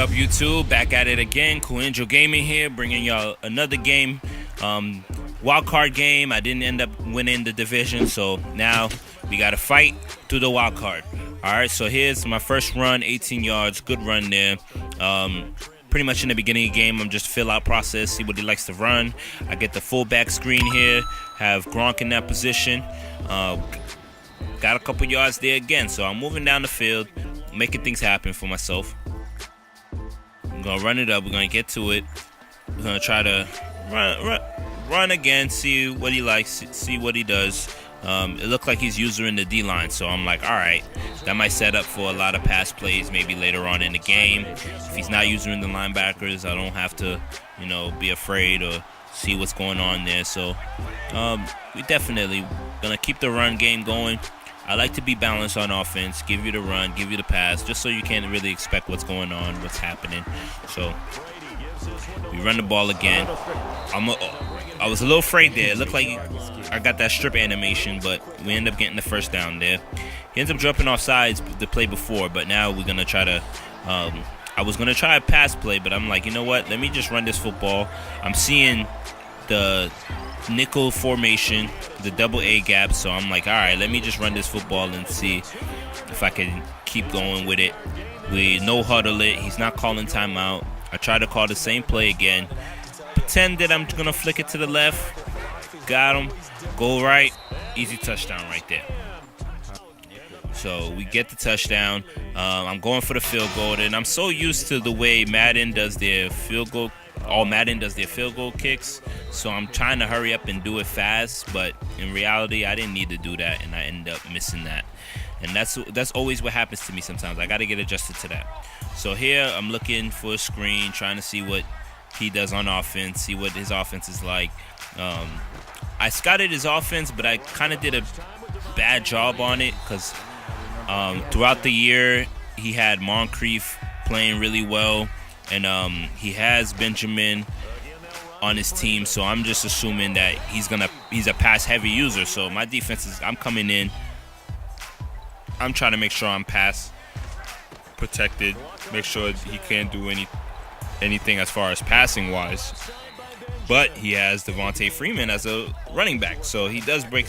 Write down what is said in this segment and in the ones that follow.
up, YouTube? Back at it again. Cool Angel Gaming here, bringing y'all another game. Wildcard game. I didn't end up winning the division, so now we got to fight through the wildcard. Alright, so here's my first run, 18 yards. Good run there. Pretty much in the beginning of the game, I'm just fill out process, see what he likes to run. I get the fullback screen here, have Gronk in that position. Got a couple yards there again, so I'm moving down the field, making things happen for myself. I'm gonna run it up. We're gonna get to it. We're gonna try to run again, see what he likes, see what he does. It looked like he's using the D-line, so I'm like, all right, that might set up for a lot of pass plays maybe later on in the game. If he's not using the linebackers, I don't have to, be afraid or see what's going on there. So we definitely gonna keep the run game going. I like to be balanced on offense, give you the run, give you the pass, just so you can't really expect what's going on, what's happening. So we run the ball again. I was a little afraid there. It looked like I got that strip animation, but we end up getting the first down there. He ends up jumping off sides the play before, but now we're going to try to I was going to try a pass play, but I'm like, you know what? Let me just run this football. I'm seeing the nickel formation, the double A gap, so I'm like, all right, let me just run this football and see if I can keep going with it. We no huddle it. He's not calling timeout. I try to call the same play again. Pretend that I'm going to flick it to the left. Got him. Go right. Easy touchdown right there. So we get the touchdown. I'm going for the field goal, and I'm so used to the way Madden does their field goal. Madden does their field goal kicks, so I'm trying to hurry up and do it fast, but in reality, I didn't need to do that, and I end up missing that. And that's always what happens to me sometimes. I got to get adjusted to that. So here, I'm looking for a screen, trying to see what he does on offense, see what his offense is like. I scouted his offense, but I kind of did a bad job on it because throughout the year, he had Moncrief playing really well. And he has Benjamin on his team, so I'm just assuming that he's a pass-heavy user. So my defense is, I'm coming in, I'm trying to make sure I'm pass protected, make sure he can't do anything as far as passing-wise. But he has Devontae Freeman as a running back, so he does break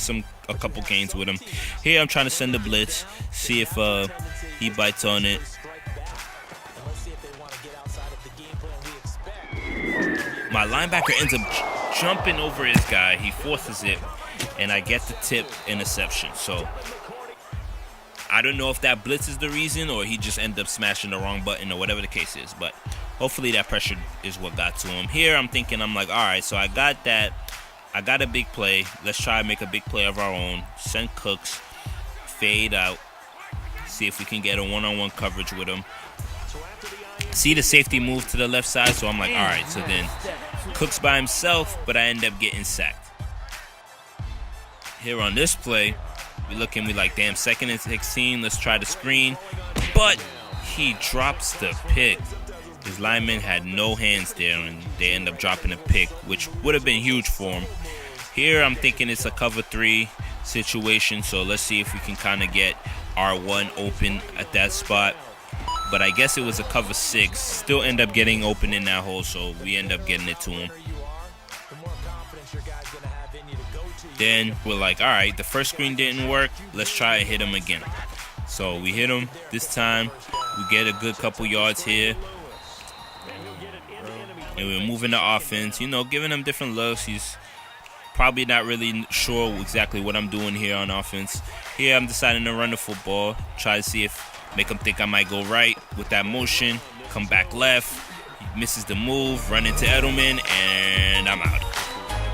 a couple gains with him. Here I'm trying to send a blitz, see if he bites on it. My linebacker ends up jumping over his guy. He forces it, and I get the tip interception. So I don't know if that blitz is the reason or he just ended up smashing the wrong button or whatever the case is. But hopefully that pressure is what got to him. Here I'm thinking, I'm like, all right, so I got that. I got a big play. Let's try to make a big play of our own. Send Cooks, fade out, see if we can get a one-on-one coverage with him. See the safety move to the left side, so I'm like, all right, so then Cooks by himself, but I end up getting sacked. Here on this play, we like, damn, 2nd and 16, let's try the screen, but he drops the pick. His lineman had no hands there, and they end up dropping a pick, which would have been huge for him. Here, I'm thinking it's a cover 3 situation, so let's see if we can kind of get R1 open at that spot. But I guess it was a cover 6. Still end up getting open in that hole, so we end up getting it to him. Then we're like, all right, the first screen didn't work. Let's try and hit him again. So we hit him this time. We get a good couple yards here. And we're moving the offense, giving him different looks. He's probably not really sure exactly what I'm doing here on offense. Here I'm deciding to run the football, try to see if make him think I might go right with that motion, come back left, he misses the move, run into Edelman, and I'm out.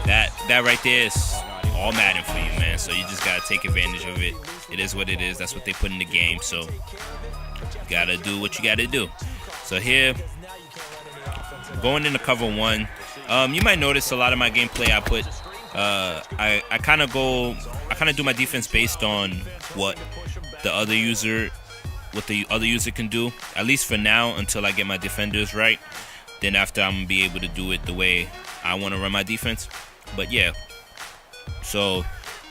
That right there is all Madden for you, man. So you just gotta take advantage of it. It is what it is. That's what they put in the game. So you gotta do what you gotta do. So here, going into cover 1. You might notice a lot of my gameplay I put. I kind of do my defense based on what the other user can do, at least for now, until I get my defenders right. Then after, I'm going to be able to do it the way I want to run my defense. But yeah, so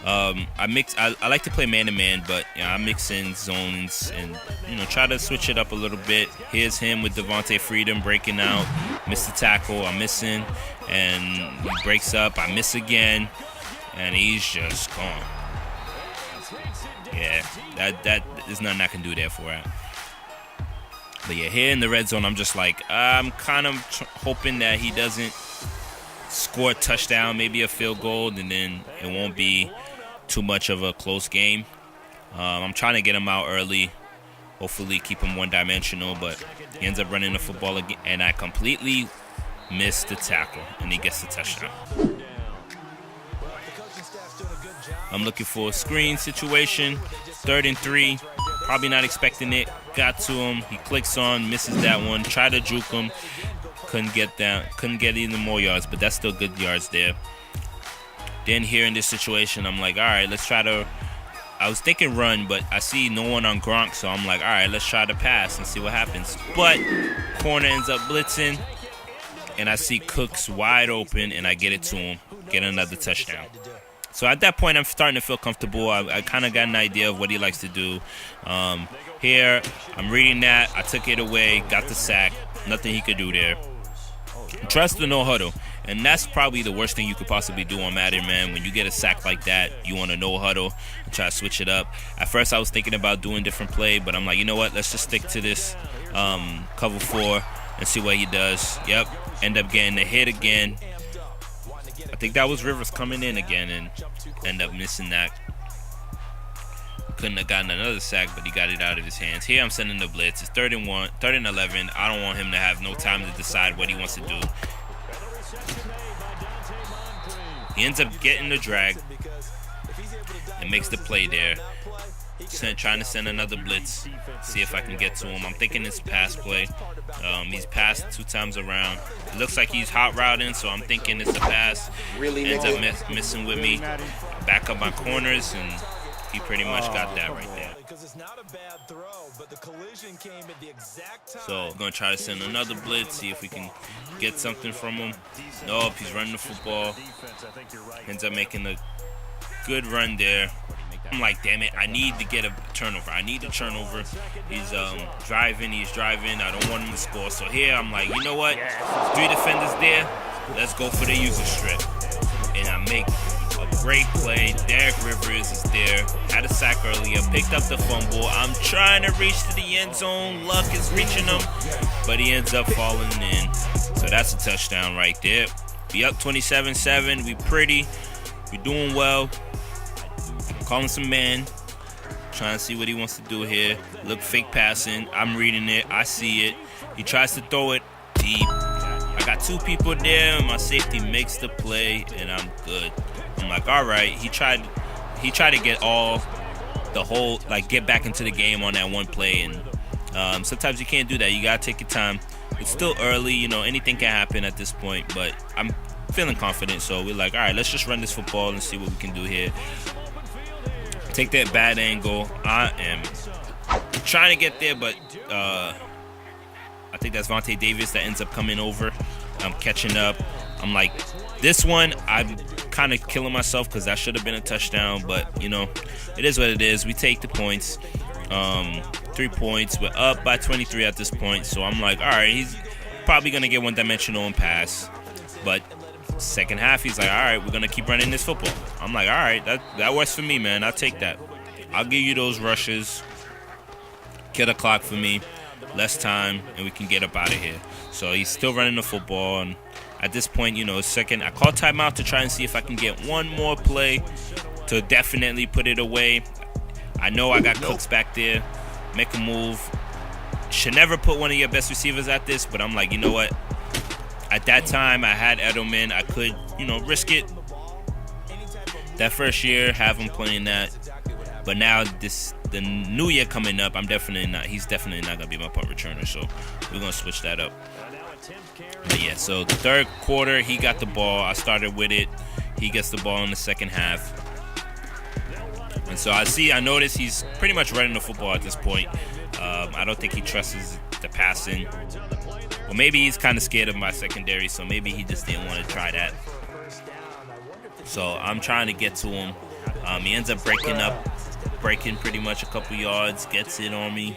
I like to play man-to-man, but I mix in zones and try to switch it up a little bit. Here's him with Devontae Freedom breaking out. Missed the tackle, I'm missing, and he breaks up. I miss again, and he's just gone. Yeah, that is nothing I can do there for it. But yeah, here in the red zone, I'm just like, I'm kind of hoping that he doesn't score a touchdown, maybe a field goal, and then it won't be too much of a close game. I'm trying to get him out early, hopefully keep him one-dimensional, but he ends up running the football again, and I completely missed the tackle, and he gets the touchdown. I'm looking for a screen situation, 3rd and 3, probably not expecting it. Got to him, he clicks on, misses that one, tried to juke him, couldn't get any more yards, but that's still good yards there. Then here in this situation, I'm like, all right, let's try to, I was thinking run, but I see no one on Gronk, so I'm like, all right, let's try to pass and see what happens. But corner ends up blitzing, and I see Cooks wide open, and I get it to him, get another touchdown. So at that point, I'm starting to feel comfortable. I kind of got an idea of what he likes to do. Here, I'm reading that. I took it away, got the sack. Nothing he could do there. Trust the no huddle. And that's probably the worst thing you could possibly do on Madden, man. When you get a sack like that, you want to no huddle and try to switch it up. At first, I was thinking about doing different play, but I'm like, you know what? Let's just stick to this cover 4 and see what he does. Yep, end up getting the hit again. I think that was Rivers coming in again and end up missing that. Couldn't have gotten another sack, but he got it out of his hands. Here I'm sending the blitz. It's 3rd and 11. I don't want him to have no time to decide what he wants to do. He ends up getting the drag and makes the play there. Trying to send another blitz, see if I can get to him. I'm thinking it's a pass play. He's passed 2 times around. It looks like he's hot routing, so I'm thinking it's a pass. Ends up missing with me. Back up my corners, and he pretty much got that right there. So I'm going to try to send another blitz, see if we can get something from him. Nope, he's running the football. Ends up making a good run there. I'm like, damn it, I need to get a turnover. I need a turnover. He's driving. I don't want him to score. So here I'm like, you know what? 3 defenders there. Let's go for the user strip. And I make a great play. Derek Rivers is there. Had a sack earlier. Picked up the fumble. I'm trying to reach to the end zone. Luck is reaching him. But he ends up falling in. So that's a touchdown right there. We up 27-7. We doing well. Calling some man, trying to see what he wants to do here. Look, fake passing. I'm reading it. I see it. He tries to throw it deep. I got 2 people there. My safety makes the play, and I'm good. I'm like, all right. He tried to get get back into the game on that one play, and sometimes you can't do that. You gotta take your time. It's still early. Anything can happen at this point, but I'm feeling confident. So we're like, all right, let's just run this football and see what we can do here. Take that bad angle. I am trying to get there, but I think that's Vontae Davis that ends up coming over. I'm catching up. I'm like, this one, I'm kind of killing myself because that should have been a touchdown, but, it is what it is. We take the points. 3 points. We're up by 23 at this point, so I'm like, all right, he's probably going to get one-dimensional and pass, but second half, he's like, all right, we're going to keep running this football. I'm like, all right, that works for me, man. I'll take that. I'll give you those rushes. Kill the clock for me. Less time, and we can get up out of here. So he's still running the football, and at this point, second, I call timeout to try and see if I can get one more play to definitely put it away. I know I got Cooks back there. Make a move. Should never put one of your best receivers at this, but I'm like, you know what? At that time, I had Edelman. I could, risk it. That first year, have him playing that. But now, the new year coming up, he's definitely not going to be my punt returner. So we're going to switch that up. But yeah, so the 3rd quarter, he got the ball. I started with it. He gets the ball in the second half. And so I notice he's pretty much running the football at this point. I don't think he trusts the passing. Well, maybe he's kind of scared of my secondary, so maybe he just didn't want to try that. So I'm trying to get to him. He ends up breaking pretty much a couple yards, gets it on me.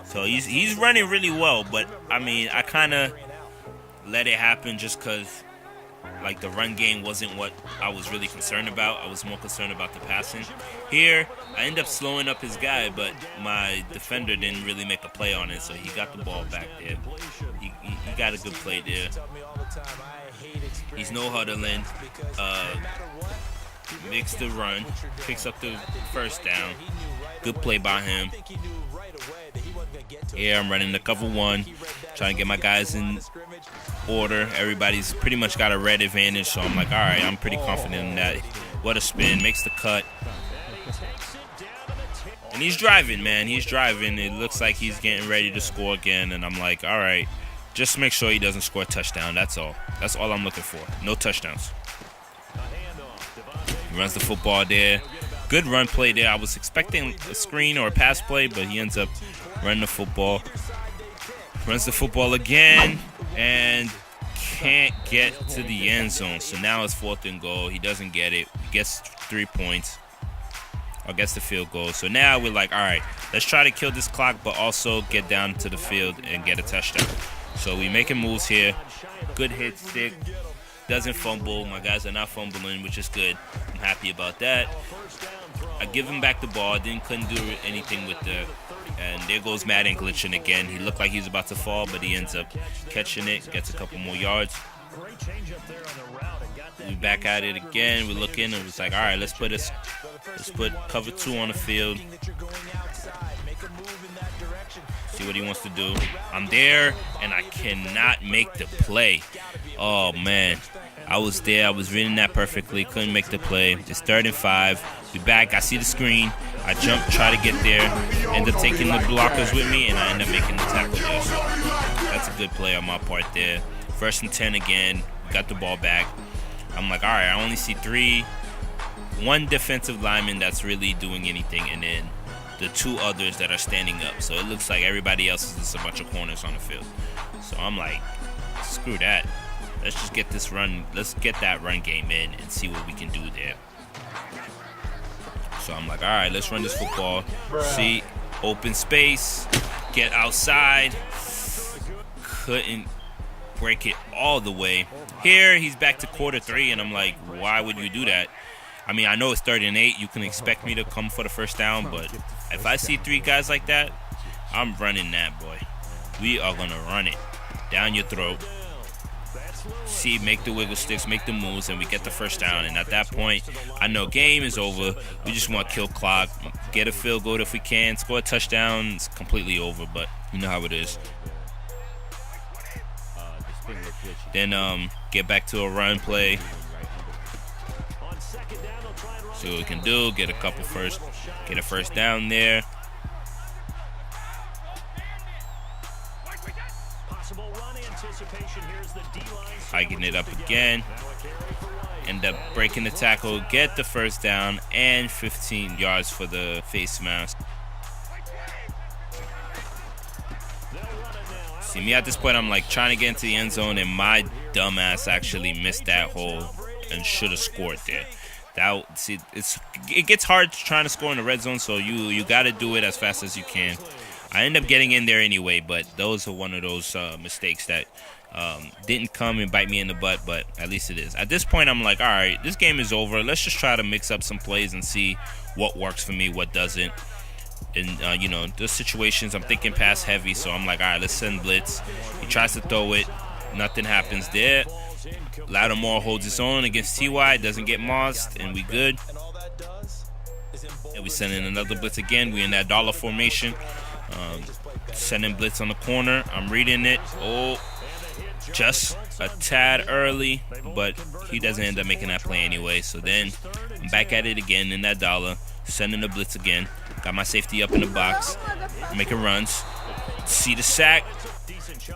So he's running really well, but I mean, I kind of let it happen just because like the run game wasn't what I was really concerned about. I was more concerned about the passing. Here, I end up slowing up his guy, but my defender didn't really make a play on it, so he got the ball back there. He got a good play there. He's no huddling. Makes the run, picks up the first down. Good play by him. Here I'm running the cover one, trying to get my guys in order. Everybody's pretty much got a red advantage, so I'm like, all right, I'm pretty confident in that. What a spin, makes the cut. And he's driving, man. He's driving. It looks like he's getting ready to score again, and I'm like, all right, just make sure he doesn't score a touchdown. That's all. That's all I'm looking for. No touchdowns. He runs the football there. Good run play there. I was expecting a screen or a pass play, but he ends up running the football. Runs the football again and can't get to the end zone. So now it's 4th and goal. He doesn't get it. He gets 3 points. Or gets the field goal. So now we're like, all right, let's try to kill this clock, but also get down to the field and get a touchdown. So we making moves here. Good hit stick. Doesn't fumble. My guys are not fumbling, which is good. I'm happy about that. I give him back the ball. Couldn't do anything with the. And there goes Madden glitching again. He looked like he was about to fall, but he ends up catching it. Gets a couple more yards. We back at it again. We're looking, and it's like, all right, let's put cover 2 on the field. See what he wants to do. I'm there, and I cannot make the play. Oh, man. I was there. I was reading that perfectly. Couldn't make the play. It's 3rd and 5. We back. I see the screen. I jump, try to get there. End up taking the blockers with me, and I end up making the tackle there. So that's a good play on my part there. 1st and 10 again. Got the ball back. I'm like, all right, I only see one defensive lineman that's really doing anything, and then the 2 others that are standing up. So it looks like everybody else is just a bunch of corners on the field. So I'm like, screw that. Let's just get this run. Let's get that run game in and see what we can do there. So I'm like, all right, let's run this football. See, open space, get outside. Couldn't break it all the way. Here, he's back to quarter 3, and I'm like, why would you do that? I mean, I know it's 3rd and 8. You can expect me to come for the first down, but if I see 3 guys like that, I'm running that, boy. We are going to run it down your throat. See, make the wiggle sticks, make the moves, and we get the first down. And at that point, I know game is over. We just want to kill clock, get a field goal if we can, score a touchdown. It's completely over, but you know how it is. Then get back to a run play. See what we can do. Get a first down there. Hiking it up again. End up breaking the tackle, get the first down, and 15 yards for the face mask. See, me at this point, I'm like trying to get into the end zone, and my dumbass actually missed that hole and should have scored there. It gets hard trying to score in the red zone, so you got to do it as fast as you can. I end up getting in there anyway, but those are one of those mistakes that didn't come and bite me in the butt, but at least it is. At this point, I'm like, all right, this game is over. Let's just try to mix up some plays and see what works for me, what doesn't. And, the situations, I'm thinking pass heavy, so I'm like, all right, let's send blitz. He tries to throw it. Nothing happens there. Lattimore holds his own against T.Y., doesn't get mossed, and we good. And we send in another blitz again. We in that dollar formation. Sending blitz on the corner. I'm reading it. Oh, just a tad early, but he doesn't end up making that play anyway. So then I'm back at it again in that dollar. Sending the blitz again. Got my safety up in the box. Making runs. See the sack.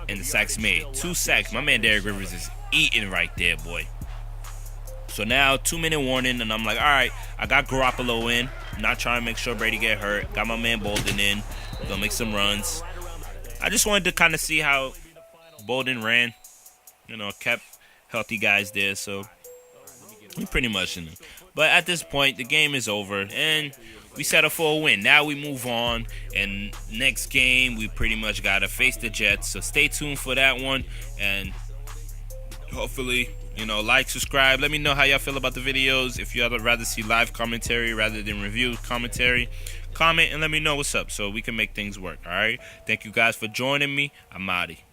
And the sack's made. 2 sacks. My man Derek Rivers is eating right there, boy. So now 2-minute warning, and I'm like, all right, I got Garoppolo in. Not trying to make sure Brady get hurt. Got my man Bolden in. Gonna make some runs. I just wanted to kind of see how Bolden ran. Kept healthy guys there, so we pretty much in it. But at this point, the game is over, and we settle for a win. Now we move on, and next game we pretty much gotta face the Jets. So stay tuned for that one, and hopefully, like, subscribe. Let me know how y'all feel about the videos. If y'all would rather see live commentary rather than review commentary, comment and let me know what's up so we can make things work. All right. Thank you guys for joining me. I'm outie.